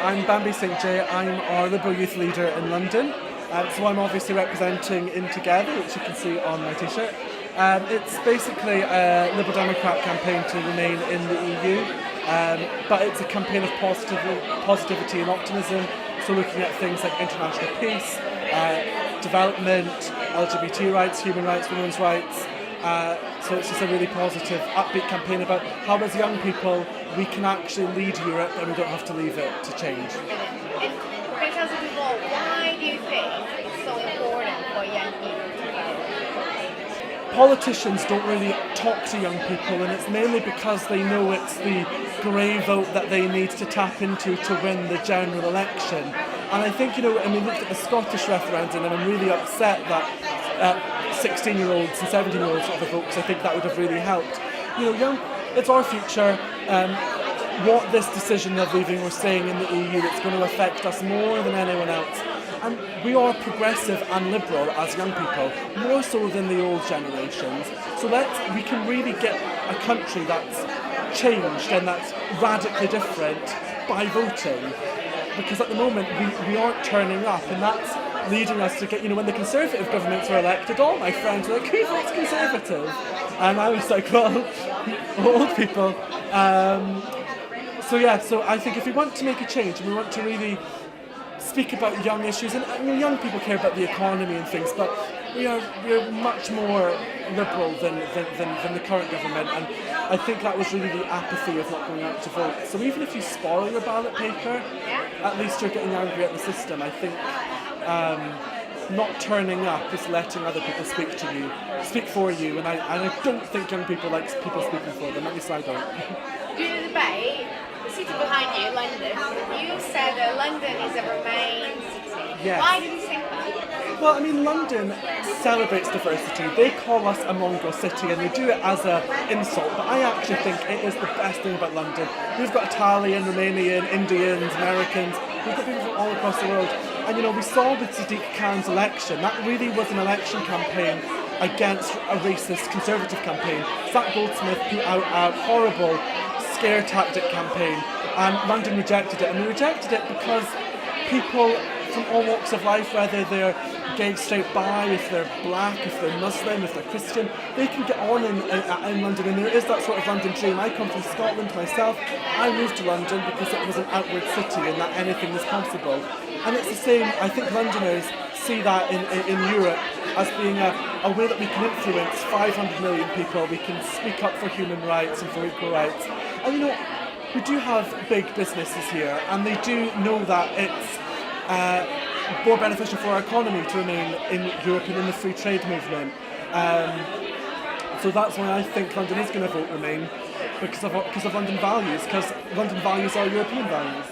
I'm Bambi St J. I'm our Liberal Youth Leader in London. So I'm obviously representing In Together, which you can see on my t-shirt. It's basically a Liberal Democrat campaign to remain in the EU, but it's a campaign of positivity and optimism, so looking at things like international peace, development, LGBT rights, human rights, women's rights. So it's just a really positive, upbeat campaign about how as young people we can actually lead Europe and we don't have to leave it to change. And because of the vote, why do you think it's so important for young people to vote? Politicians don't really talk to young people, and it's mainly because they know it's the grey vote that they need to tap into to win the general election. And I think, we looked at the Scottish referendum, and I'm really upset that 16-year-olds and 17-year-olds got the vote, because I think that would have really helped. It's our future. What this decision of leaving we're staying in the EU, it's going to affect us more than anyone else. And we are progressive and liberal as young people, more so than the old generations. So we can really get a country that's changed and that's radically different by voting. Because at the moment we aren't turning up, and that's leading us to get, when the Conservative governments were elected, all my friends were like, who votes Conservative? And I was like, well, old people. So I think if we want to make a change and we want to really speak about young issues, and young people care about the economy and things, but we're much more liberal than the current government, and I think that was really the apathy of not going out to vote. So even if you spoil your ballot paper, at least you're getting angry at the system. I think not turning up is letting other people speak for you, and I don't think young people like people speaking for them, at least I don't. During the debate, the city behind you, London, you said that London is a Remain city. Yes. Why did you think that? Well, London celebrates diversity. They call us a mongrel city, and they do it as an insult, but I actually think it is the best thing about London. We've got Italian, Romanian, Indians, Americans, we've got people from all across the world. And we saw with Sadiq Khan's election, that really was an election campaign against a racist Conservative campaign. Zach Goldsmith put out a horrible scare tactic campaign, and London rejected it. And we rejected it because people from all walks of life, whether they're gay, straight, bi, if they're black, if they're Muslim, if they're Christian, they can get on in London, and there is that sort of London dream. I come from Scotland myself. I moved to London because it was an outward city and that anything was possible. And it's the same, I think Londoners see that in Europe as being a way that we can influence 500 million people. We can speak up for human rights and for equal rights. And we do have big businesses here, and they do know that it's more beneficial for our economy to remain in Europe and in the free trade movement. So that's why I think London is going to vote Remain, because of London values, because London values are European values.